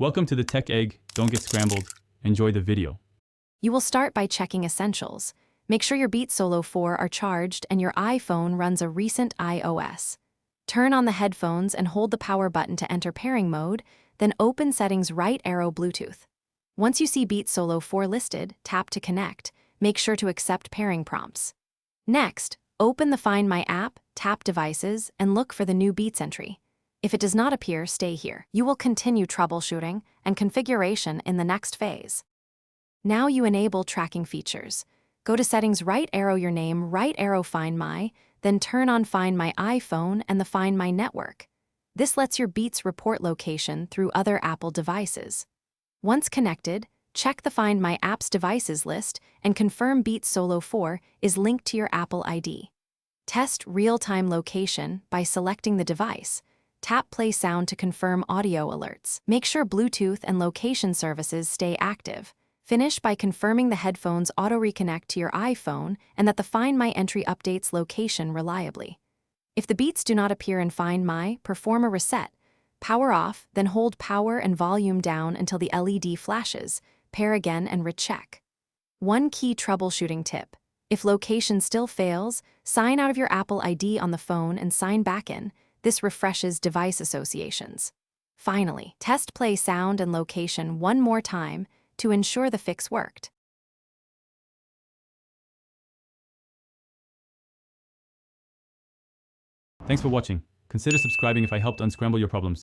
Welcome to the Tech Egg. Don't get scrambled. Enjoy the video. You will start by checking Essentials. Make sure your Beats Solo 4 are charged and your iPhone runs a recent iOS. Turn on the headphones and hold the power button to enter pairing mode, then open Settings right arrow Bluetooth. Once you see Beats Solo 4 listed, tap to connect. Make sure to accept pairing prompts. Next, open the Find My app, tap Devices, and look for the new Beats entry. If it does not appear, stay here. You will continue troubleshooting and configuration in the next phase. Now you enable tracking features. Go to Settings right arrow your name, right arrow Find My, then turn on Find My iPhone and the Find My network. This lets your Beats report location through other Apple devices. Once connected, check the Find My Apps devices list and confirm Beats Solo 4 is linked to your Apple ID. Test real-time location by selecting the device. Tap play sound to confirm audio alerts. Make sure Bluetooth and location services stay active. Finish by confirming the headphones auto-reconnect to your iPhone and that the Find My entry updates location reliably. If the Beats do not appear in Find My, perform a reset. Power off, then hold power and volume down until the LED flashes. Pair again and recheck. One key troubleshooting tip. If location still fails, sign out of your Apple ID on the phone and sign back in. This refreshes device associations. Finally, test play sound and location one more time to ensure the fix worked. Thanks for watching. Consider subscribing if I helped unscramble your problems.